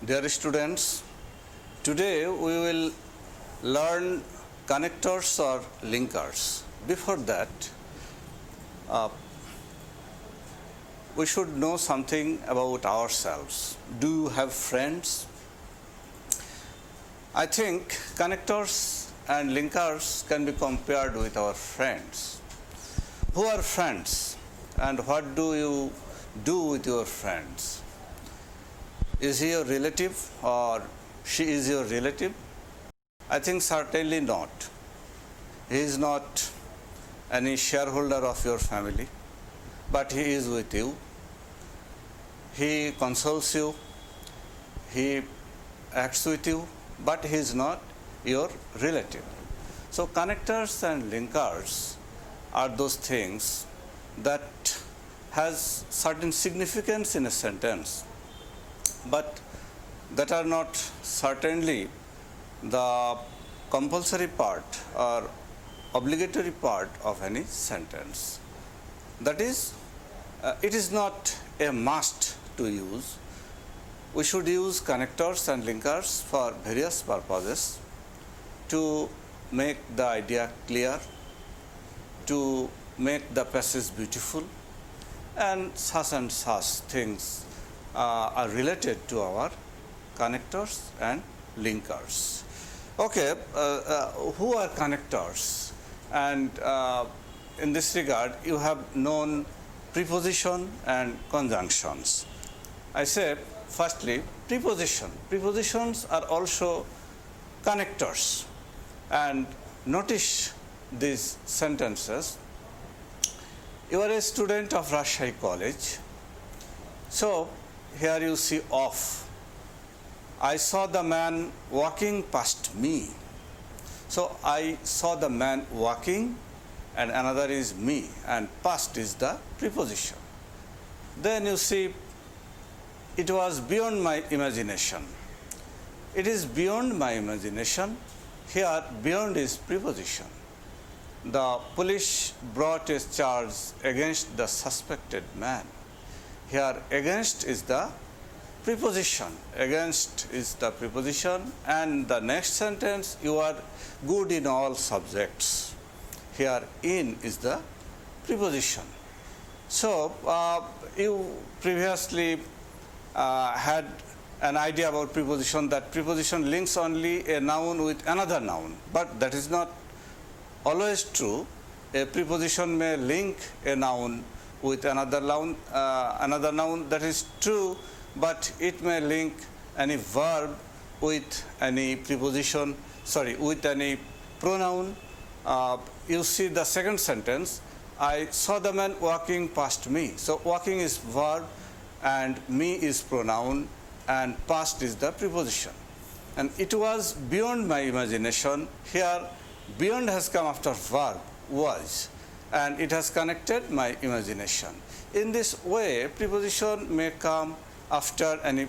Dear students, today we will learn connectors or linkers. Before that, we should know something about ourselves. Do you have friends? I think connectors and linkers can be compared with our friends. Who are friends and what do you do with your friends? Is he your relative or she is your relative? I think certainly not. He is not any shareholder of your family, but he is with you. He consoles you, he acts with you, but he is not your relative. So connectors and linkers are those things that has certain significance in a sentence, but that are not certainly the compulsory part or obligatory part of any sentence. That is, it is not a must to use. We should use connectors and linkers for various purposes: to make the idea clear, to make the passage beautiful, and such things are related to our connectors and linkers. Okay, who are connectors? And in this regard, you have known preposition and conjunctions. I say, firstly, preposition. Prepositions are also connectors. And notice these sentences. You are a student of Rajshahi College. So, here you see of. I saw the man walking past me. So, I saw the man walking, and another is me, and past is the preposition. Then you see, it was beyond my imagination. It is beyond my imagination. Here, beyond is preposition. The police brought a charge against the suspected man. Here, against is the preposition. Against is the preposition, and the next sentence, you are good in all subjects. Here, in is the preposition. So, you previously had an idea about preposition, that preposition links only a noun with another noun, but that is not always true. A preposition may link a noun with another noun, that is true, but it may link any verb with any preposition, with any pronoun. You see the second sentence, I saw the man walking past me. So walking is verb and me is pronoun and past is the preposition. And it was beyond my imagination. Here, beyond has come after verb, was, and it has connected my imagination. In this way, preposition may come after any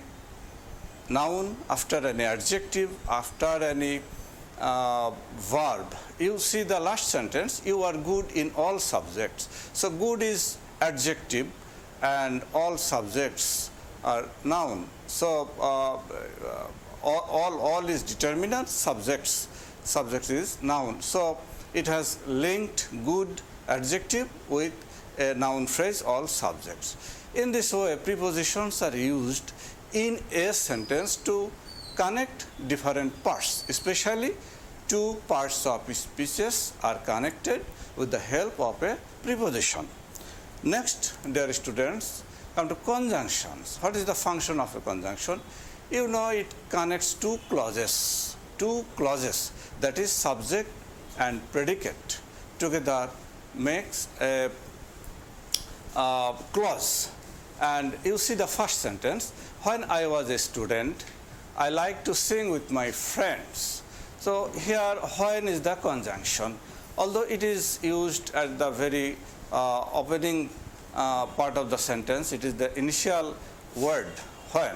noun, after any adjective, after any verb. You see the last sentence, you are good in all subjects. So good is adjective and all subjects are noun. So all is determinant, subject is noun. So it has linked good adjective with a noun phrase, all subjects. In this way, prepositions are used in a sentence to connect different parts, especially two parts of speeches are connected with the help of a preposition. Next, dear students, come to conjunctions. What is the function of a conjunction? You know, it connects two clauses two clauses, that is subject and predicate, together makes a clause. And you see the first sentence, when I was a student, I like to sing with my friends. So here when is the conjunction. Although it is used at the very opening part of the sentence, it is the initial word when.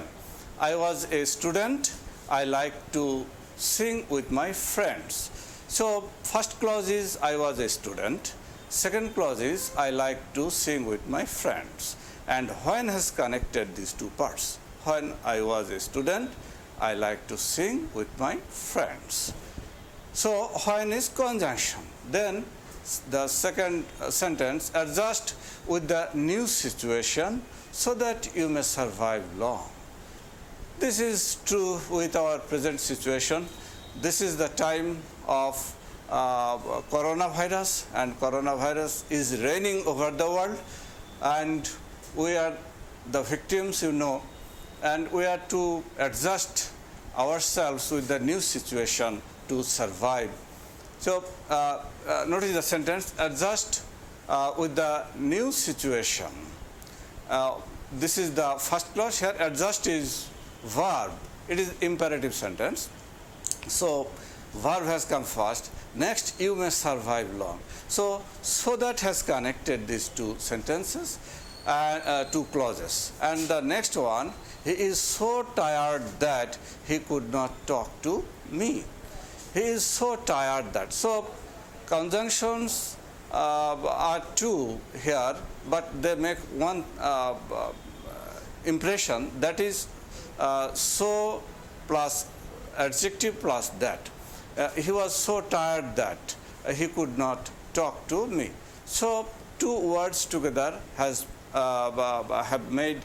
I was a student, I like to sing with my friends. So first clause is I was a student. Second clause is I like to sing with my friends. And when has connected these two parts. When I was a student, I like to sing with my friends. So when is conjunction. Then the second sentence, adjust with the new situation so that you may survive long. This is true with our present situation. This is the time of coronavirus, and coronavirus is reigning over the world, and we are the victims, and we are to adjust ourselves with the new situation to survive. So notice the sentence, adjust with the new situation. This is the first clause. Here adjust is verb. It is imperative sentence. So verb has come first. Next, you may survive long. So that has connected these two sentences, two clauses. And the next one, he is so tired that he could not talk to me. He is so tired that. So conjunctions are two here, but they make one impression, that is so plus adjective plus that. He was so tired that he could not talk to me. So two words together have made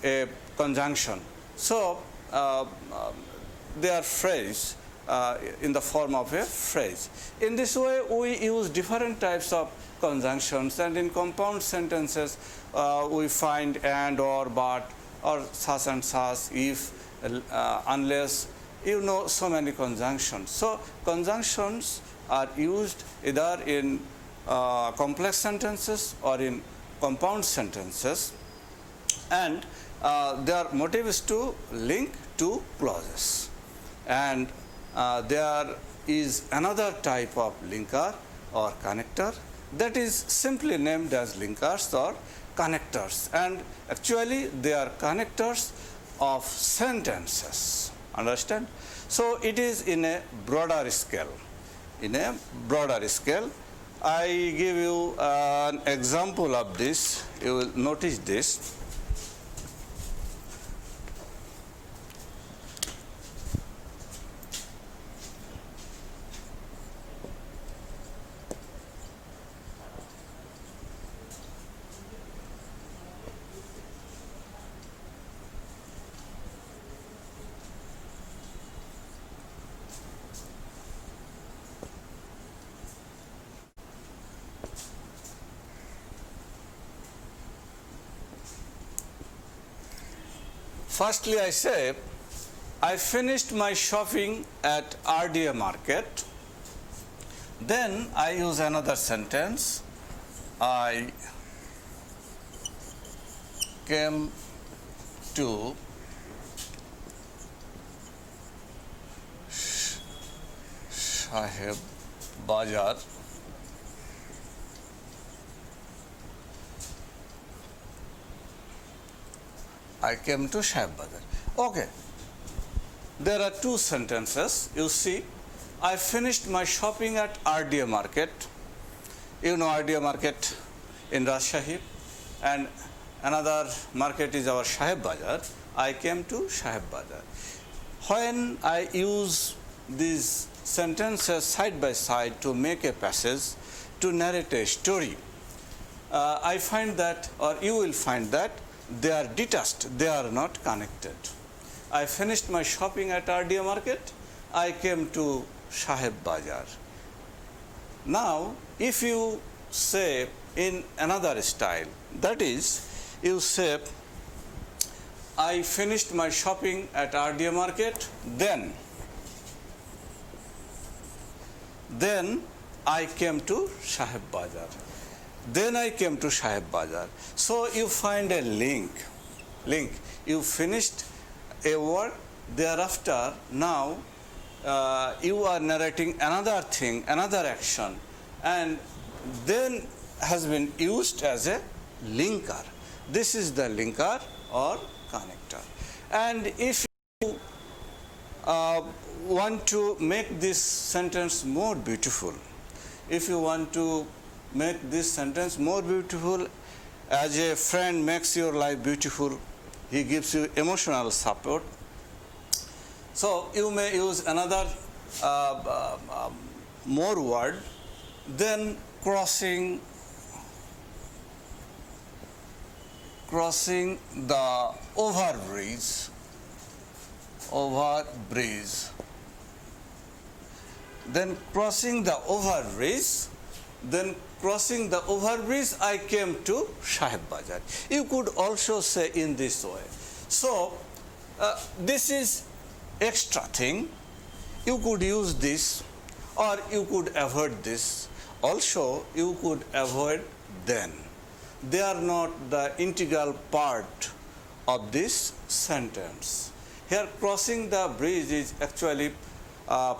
a conjunction. So they are phrase in the form of a phrase. In this way, we use different types of conjunctions, and in compound sentences we find and, or, but, or such and such, if, unless, so many conjunctions. So conjunctions are used either in complex sentences or in compound sentences, and their motive is to link two clauses. And there is another type of linker or connector that is simply named as linkers or connectors, and actually they are connectors of sentences. Understand? So it is in a broader scale. In a broader scale, I give you an example of this. You will notice this. Firstly, I say, I finished my shopping at RDA Market. Then I use another sentence. I came to Saheb Bazar. I came to Saheb Bazar. Okay. There are two sentences. You see, I finished my shopping at RDA Market. You know RDA Market in Rajshahi, and another market is our Saheb Bazar. I came to Saheb Bazar. When I use these sentences side by side to make a passage, to narrate a story, I find that, or you will find that, they are detached, they are not connected. I finished my shopping at RDA Market. I came to Saheb Bazar. Now, if you say in another style, that is, you say, I finished my shopping at RDA Market, then Then I came to Sahib Bazar. Then I came to Sahib Bazar. So you find a link. You finished a word, thereafter now you are narrating another thing, another action, and then has been used as a linker. This is the linker or connector. And if you want to make this sentence more beautiful, if you want to make this sentence more beautiful, as a friend makes your life beautiful, he gives you emotional support. So you may use another more word, then crossing the overbridge. Then crossing the overbridge, I came to Sahib Bazar. You could also say in this way. So this is extra thing. You could use this, or you could avoid this. Also, you could avoid then. They are not the integral part of this sentence. Here, crossing the bridge is actually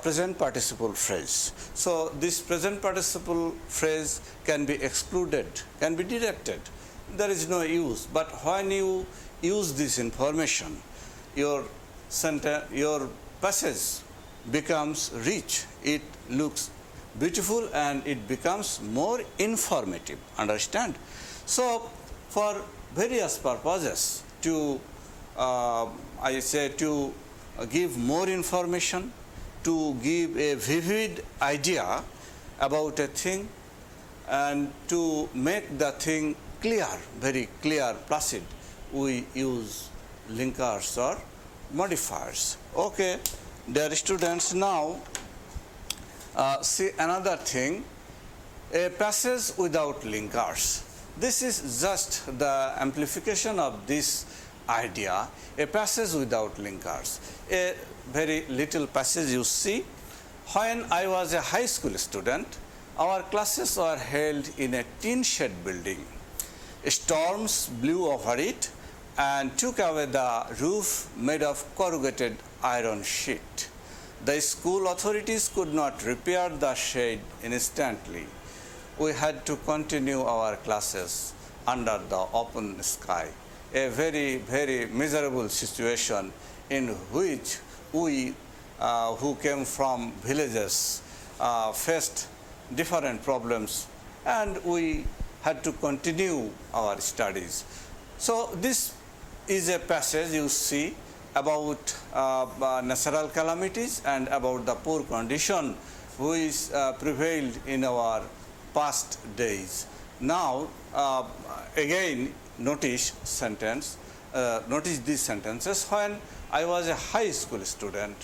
present participle phrase. So this present participle phrase can be excluded, can be directed. There is no use. But when you use this information, your passage becomes rich. It looks beautiful and it becomes more informative. Understand? So for various purposes, to give more information, to give a vivid idea about a thing, and to make the thing clear, very clear, placid, we use linkers or modifiers. Okay, dear students, now see another thing, a passage without linkers. This is just the amplification of this idea, a passage without linkers. A very little passage you see. When I was a high school student, our classes were held in a tin shed building. Storms blew over it and took away the roof made of corrugated iron sheet. The school authorities could not repair the shed instantly. We had to continue our classes under the open sky. A very, very miserable situation in which we who came from villages faced different problems, and we had to continue our studies. So this is a passage you see about natural calamities and about the poor condition which prevailed in our past days. Now again notice these sentences. When I was a high school student,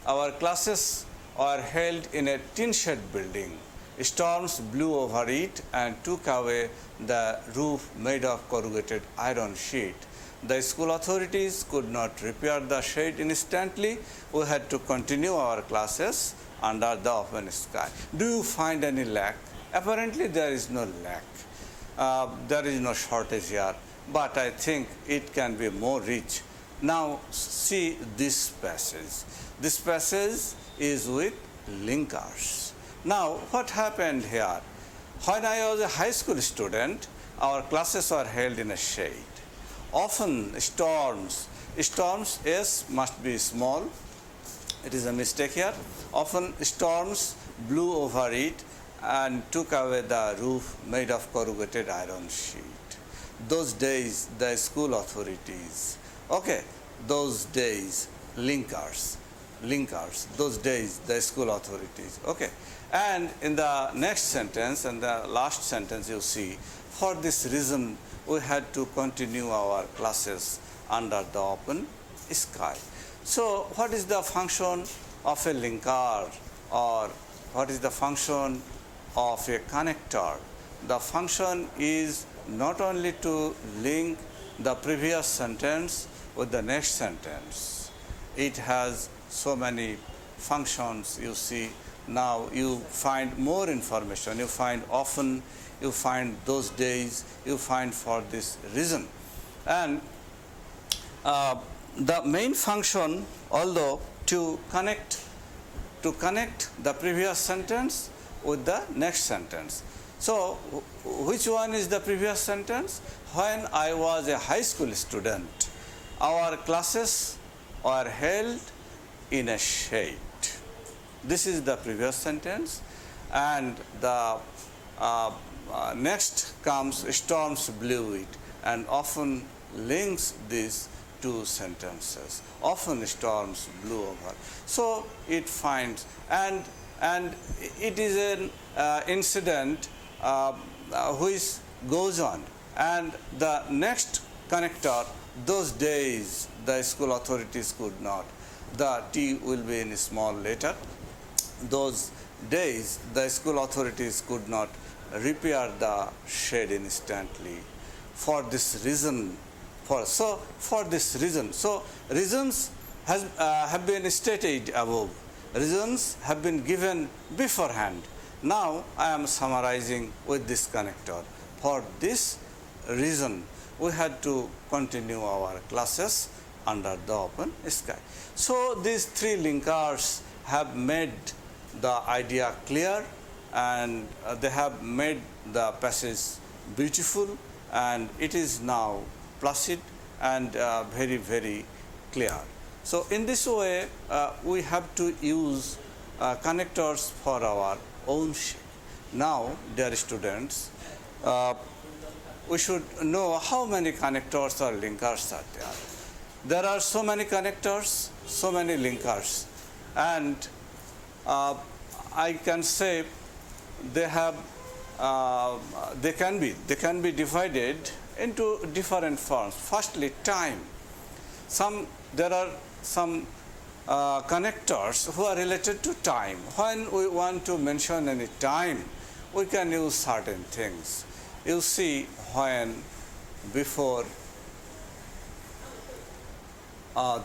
our classes were held in a tin shed building. Storms blew over it and took away the roof made of corrugated iron sheet. The school authorities could not repair the shed instantly. We had to continue our classes under the open sky. Do you find any lack? Apparently there is no lack. There is no shortage here, but I think it can be more rich. Now see this passage. This passage is with linkers. Now what happened here? When I was a high school student, our classes were held in a shade. Often storms, S must be small. It is a mistake here. Often storms blew over it and took away the roof made of corrugated iron sheet. Those days, the school authorities, those days, linkers, those days, the school authorities, And in the next sentence and the last sentence you see, for this reason, we had to continue our classes under the open sky. So what is the function of a linker, or what is the function of a connector? The function is not only to link the previous sentence with the next sentence. It has so many functions, you see, now you find more information. You find often, you find those days, you find for this reason. And the main function, although to connect the previous sentence with the next sentence. So which one is the previous sentence? When I was a high school student, our classes were held in a shade. This is the previous sentence, and the next comes storms blew it, and often links these two sentences. Often storms blew over. So it finds, and it is an incident which goes on, and the next connector, those days the school authorities could not. The T will be in a small letter. Those days the school authorities could not repair the shade instantly. For this reason, so reasons have been stated above. Reasons have been given beforehand. Now I am summarizing with this connector. For this reason, we had to continue our classes under the open sky. So these three linkers have made the idea clear, and they have made the passage beautiful, and it is now placid and very, very clear. So in this way, we have to use connectors for our own sake. Now, dear students, we should know how many connectors or linkers are there. There are so many connectors, so many linkers, and I can say they can be divided into different forms. Firstly, time. There are some connectors who are related to time. When we want to mention any time, we can use certain things. You see, when, before,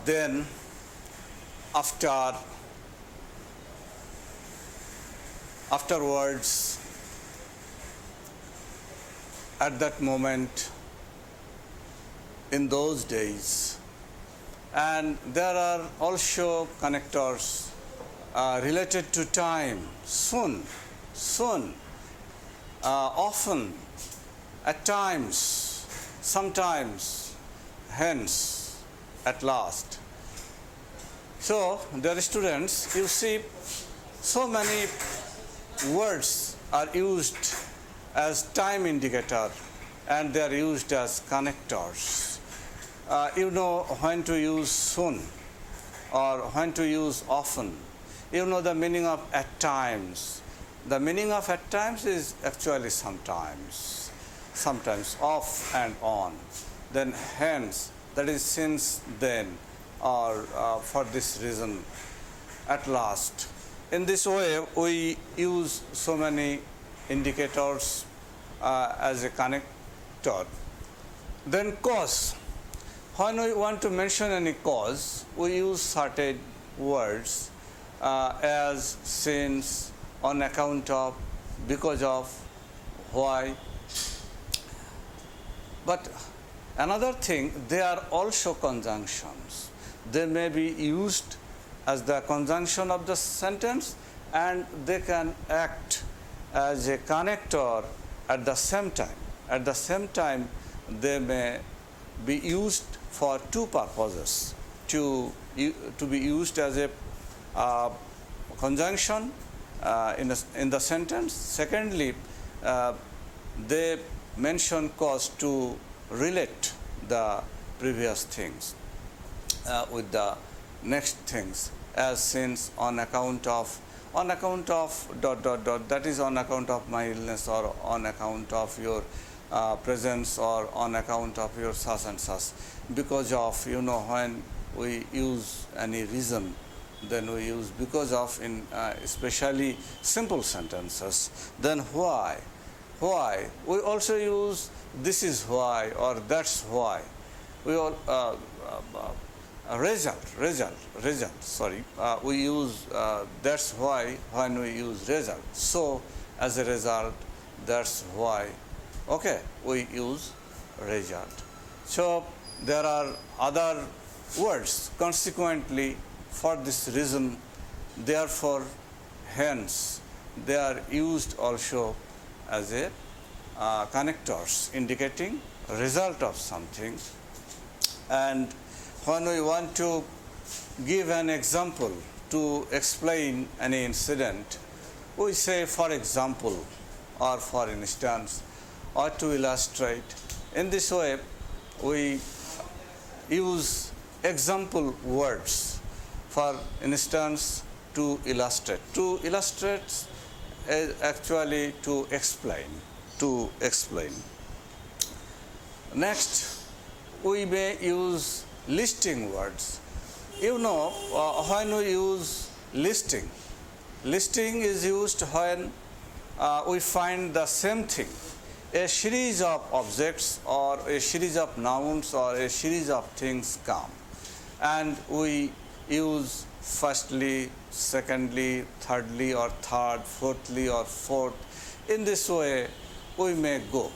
then, after, afterwards, at that moment, in those days. And there are also connectors related to time: soon, often, at times, sometimes, hence, at last. So, dear students, you see, so many words are used as time indicator, and they are used as connectors. You know when to use soon or when to use often. You know the meaning of at times. The meaning of at times is actually sometimes, off and on. Then hence, that is since then, or for this reason, at last. In this way, we use so many indicators as a connector. Then cause. When we want to mention any cause, we use certain words as since, on account of, because of, why. But another thing, they are also conjunctions. They may be used as the conjunction of the sentence, and they can act as a connector at the same time. At the same time, they may be used for two purposes: to be used as a conjunction in the sentence. Secondly, they mention cause to relate the previous things with the next things, as since, on account of dot dot dot, that is on account of my illness, or on account of your presence, or on account of your such and such. Because of, when we use any reason, then we use because of in especially simple sentences. Then why? We also use this is why or that's why. We all result. Sorry, we use. That's why when we use result. So as a result, that's why. Okay, we use result. So there are other words. Consequently, for this reason, therefore, hence, they are used also as a connectors indicating result of something. And when we want to give an example to explain any incident, we say for example or for instance or to illustrate. In this way, we use example words. For instance, to illustrate. To illustrate is actually to explain. To explain. Next, we may use listing words. You know, when we use listing is used when we find the same thing, a series of objects or a series of nouns or a series of things come, and we use firstly, secondly, thirdly or third, fourthly or fourth. In this way, we may go.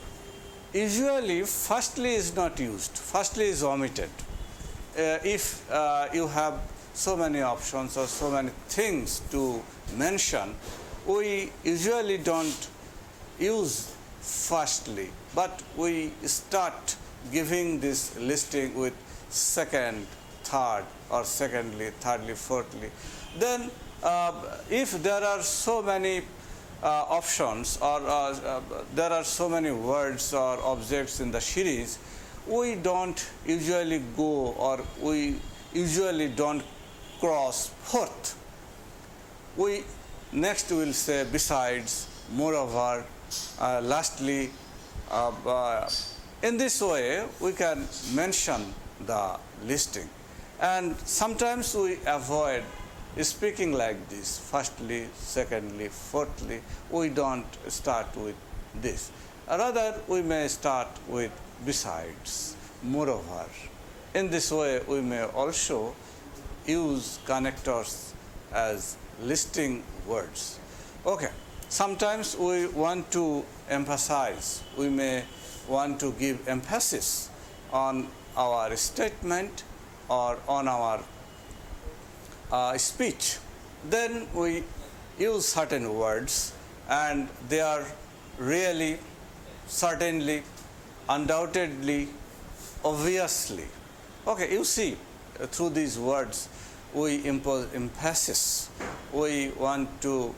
Usually, firstly is not used, firstly is omitted. If you have so many options or so many things to mention, we usually don't use firstly, but we start giving this listing with second, third, or secondly, thirdly, fourthly. Then if there are so many options or there are so many words or objects in the series, we don't usually go or we usually don't cross fourth. We next will say besides, moreover, lastly. In this way, we can mention the listing. And sometimes we avoid speaking like this, firstly, secondly, fourthly. We don't start with this. Rather, we may start with besides, moreover. In this way, we may also use connectors as listing words. Okay. Sometimes we want to emphasize, we may want to give emphasis on our statement or on our speech. Then we use certain words, and they are really, certainly, undoubtedly, obviously. Okay, you see, through these words, we impose emphasis. We want to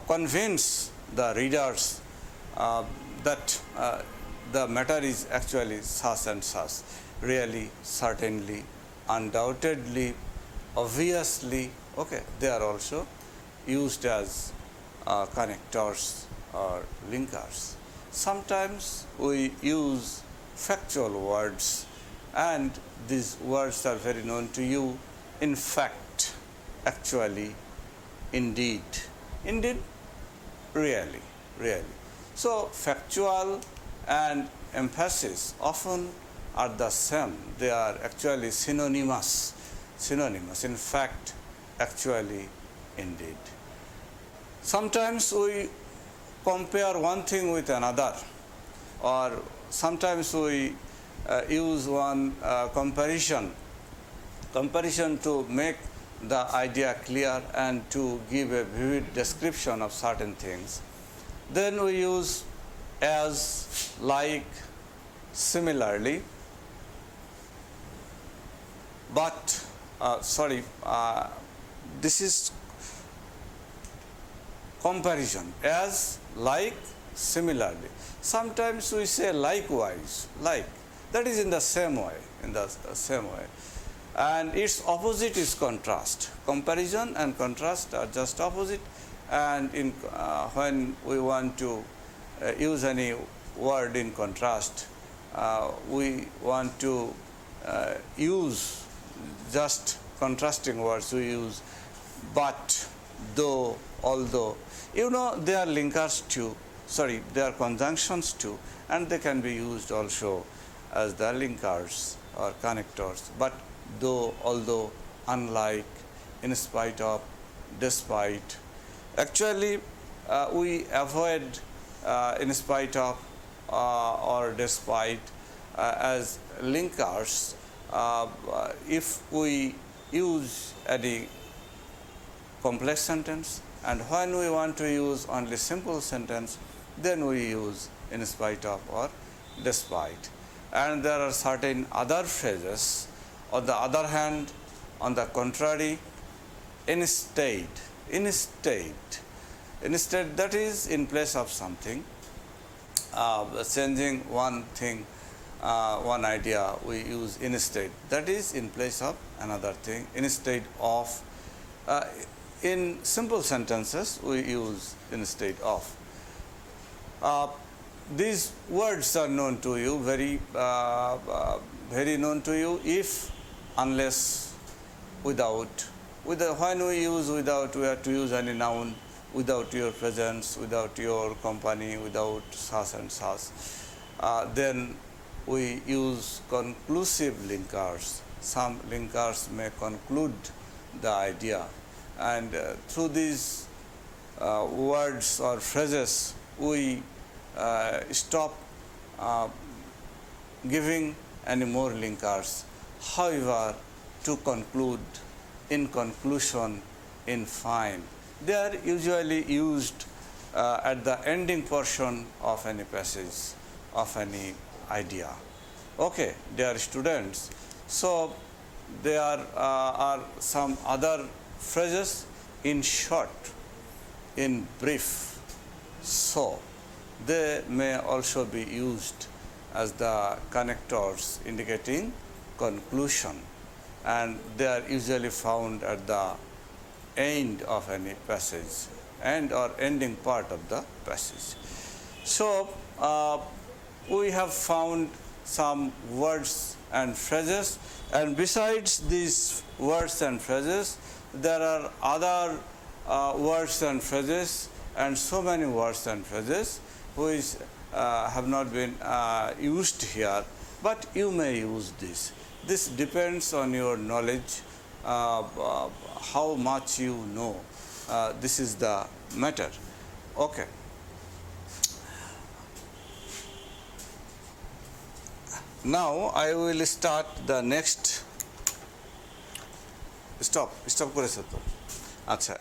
convince the readers that the matter is actually such and such. Really, certainly, undoubtedly, obviously. Okay, they are also used as connectors or linkers. Sometimes we use factual words, and these words are very known to you. In fact, actually, indeed. Indeed, really. So, factual and emphasis often are the same. They are actually synonymous. In fact, actually, indeed. Sometimes we compare one thing with another, or sometimes we use one comparison to make the idea clear and to give a vivid description of certain things. Then we use as, like, similarly, but this is comparison, as, like, similarly. Sometimes we say likewise, like, that is in the same way, and its opposite is contrast. Comparison and contrast are just opposite, and when we want to use any word in contrast, we want to use just contrasting words. We use but, though, although. You know, they are linkers too, they are conjunctions too, and they can be used also as the linkers or connectors. But though, although, unlike, in spite of, despite. Actually, we avoid in spite of or despite as linkers if we use any complex sentence, and when we want to use only simple sentence, then we use in spite of or despite. And there are certain other phrases. On the other hand, on the contrary, instead, that is in place of something, changing one thing, one idea, we use instead, that is in place of another thing, instead of. In simple sentences, we use instead of. These words are known to you, very known to you, if, unless, without. When we use without, we have to use any noun, without your presence, without your company, without such and such. Then we use conclusive linkers. Some linkers may conclude the idea, and through these words or phrases, we stop giving any more linkers. However, to conclude, in conclusion, in fine, they are usually used at the ending portion of any passage, of any idea. Okay, dear students, so there are some other phrases in short, in brief, so they may also be used as the connectors indicating conclusion, and they are usually found at the end of any passage, end or ending part of the passage. So we have found some words and phrases, and besides these words and phrases, there are other words and phrases, and so many words and phrases which have not been used here, but you may use this. This depends on your knowledge, how much you know. This is the matter. Okay. Now I will start the next. Stop করেছে তো আচ্ছা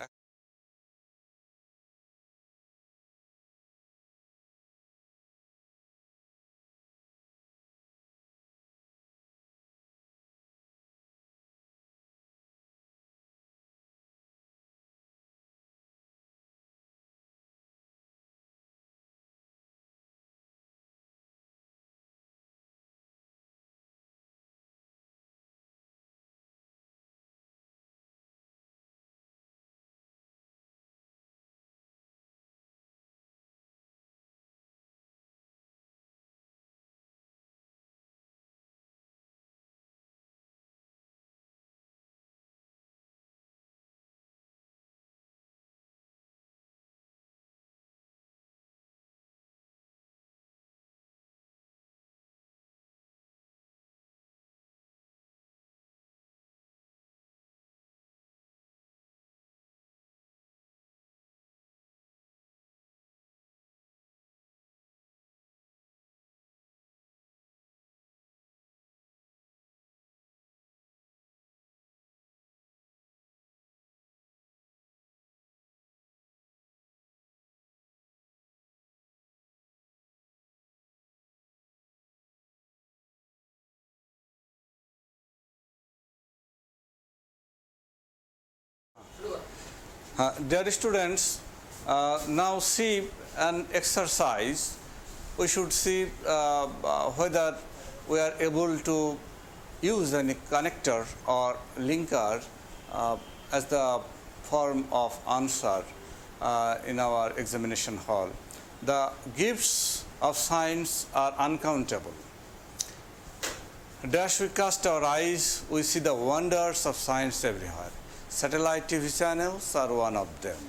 dear students, now see an exercise. We should see whether we are able to use any connector or linker as the form of answer in our examination hall. The gifts of science are uncountable. Dash we cast our eyes, we see the wonders of science everywhere. Satellite TV channels are one of them.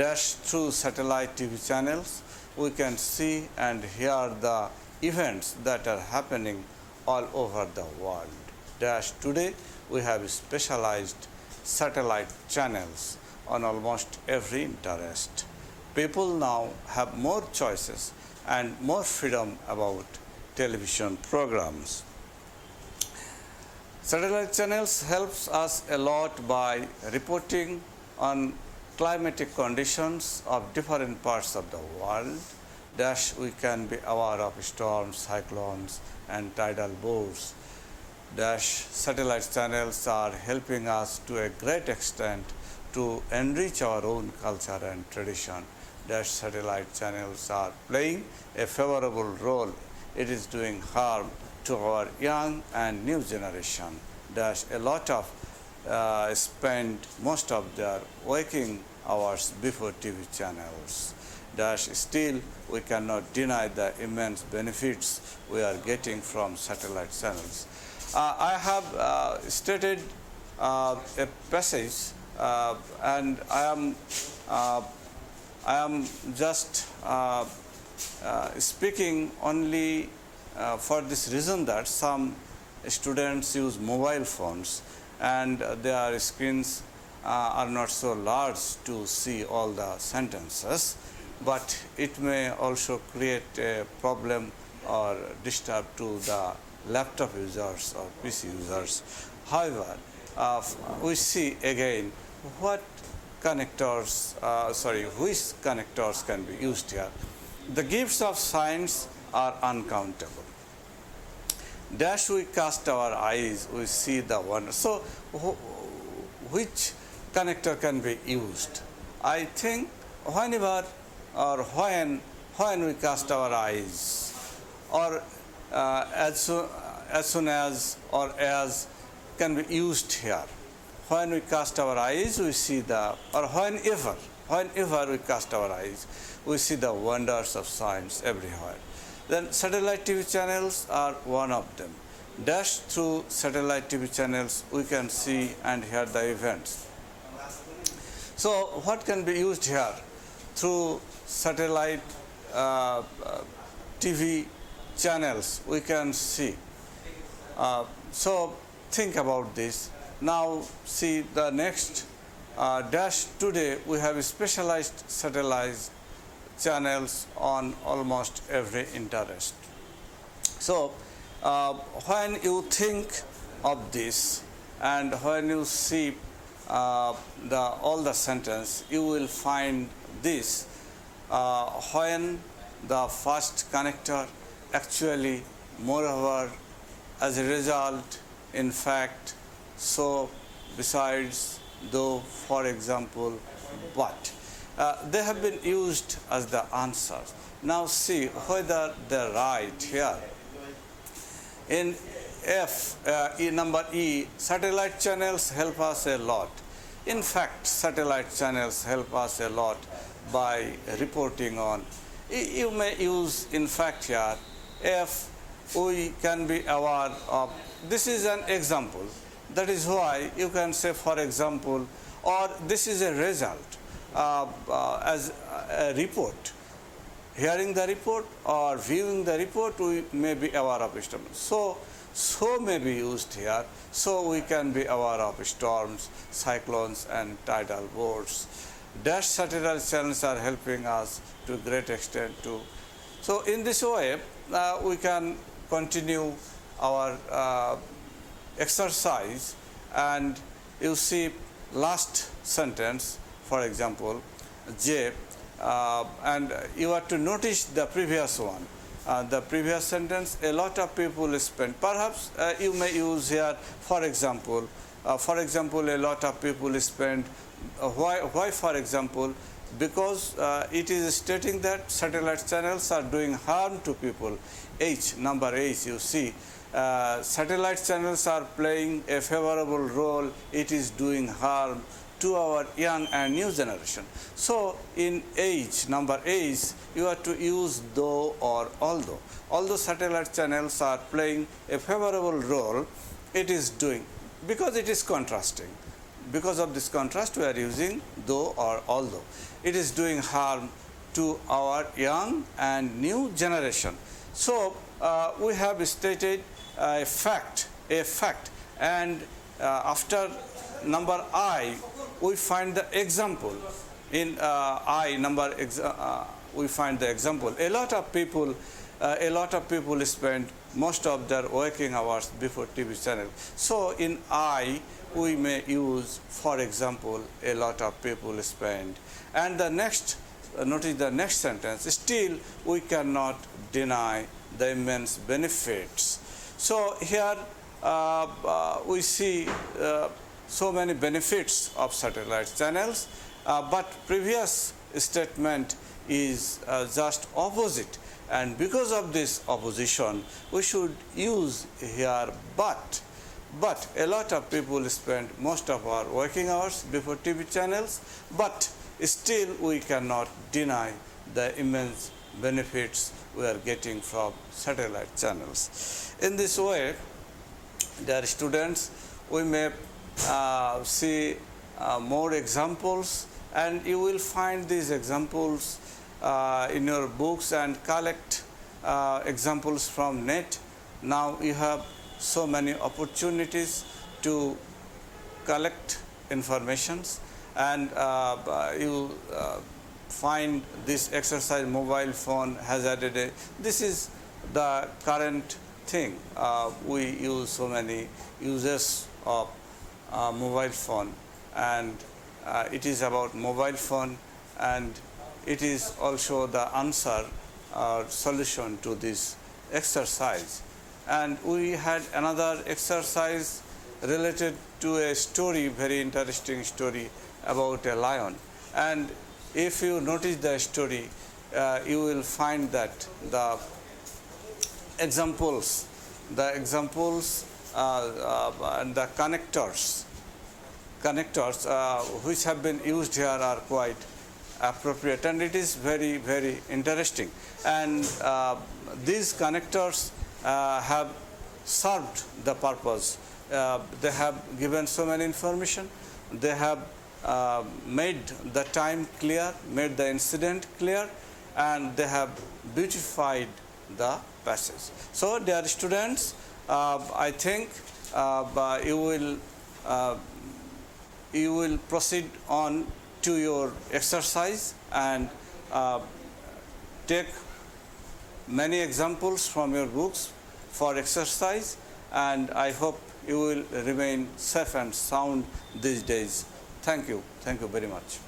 Dash through satellite TV channels, we can see and hear the events that are happening all over the world. Dash today, we have specialized satellite channels on almost every interest. People now have more choices and more freedom about television programs. Satellite channels helps us a lot by reporting on climatic conditions of different parts of the world. We can be aware of storms, cyclones, and tidal bores. Satellite channels are helping us to a great extent to enrich our own culture and tradition. Satellite channels are playing a favorable role. It is doing harm to our young and new generation. A lot of spend most of their waking hours before TV channels. Still we cannot deny the immense benefits we are getting from satellite channels. I have stated a passage and I am just speaking only for this reason that some students use mobile phones and their screens are not so large to see all the sentences, but it may also create a problem or disturb to the laptop users or PC users. However, we see again which connectors can be used here. The gifts of science are uncountable. We cast our eyes, we see the wonder. So, which connector can be used? I think whenever or when we cast our eyes, or as soon as or as can be used here. When we cast our eyes, we see whenever we cast our eyes, we see the wonders of science everywhere. Then satellite TV channels are one of them. Through satellite TV channels, we can see and hear the events. So what can be used here? Through satellite TV channels, we can see. So think about this. Now see the next today we have specialized satellite channels on almost every interest. So when you think of this and when you see all the sentence, you will find this when the first connector actually moreover as a result, in fact, so besides, though, for example, but they have been used as the answers. Now see whether they're right here. In number E, satellite channels help us a lot. In fact, satellite channels help us a lot by reporting on. You may use in fact here if we can be aware of. This is an example. That is why you can say, for example, or this is a result as a report. Hearing the report or viewing the report, we may be aware of storms. So may be used here. So we can be aware of storms, cyclones, and tidal bores. Satellite channels are helping us to a great extent too. So in this way, we can continue our exercise, and you see last sentence, for example, J, and you have to notice the previous one. The previous sentence, a lot of people spend. Perhaps you may use here, for example, a lot of people spend. Why, for example? Because it is stating that satellite channels are doing harm to people. Number H, you see. Satellite channels are playing a favorable role. It is doing harm to our young and new generation. So in number H, you have to use though or although. Although satellite channels are playing a favorable role, it is doing, because it is contrasting. Because of this contrast, we are using though or although. It is doing harm to our young and new generation. So we have stated a fact, and after number I, we find the example. In I number, we find the example. A lot of people spend most of their working hours before TV channel. So in I, we may use, for example, a lot of people spend. And the next, notice the next sentence, still we cannot deny the immense benefits. So here we see so many benefits of satellite channels, but previous statement is just opposite, and because of this opposition we should use here but a lot of people spend most of our working hours before TV channels, but still we cannot deny the immense benefits we are getting from satellite channels. In this way, dear students, we may see more examples, and you will find these examples in your books and collect examples from net. Now you have so many opportunities to collect informations, and you find this exercise mobile phone has added this is the current thing. We use so many uses of mobile phone, and it is about mobile phone, and it is also the answer or solution to this exercise. And we had another exercise related to a story, very interesting story about a lion. And if you notice the story, you will find that the examples and the connectors which have been used here are quite appropriate, and it is very, very interesting. And these connectors have served the purpose. They have given so many information. They have made the time clear, made the incident clear, and they have beautified the passage. So, dear students, I think you will proceed on to your exercise and take many examples from your books for exercise, and I hope you will remain safe and sound these days. Thank you very much.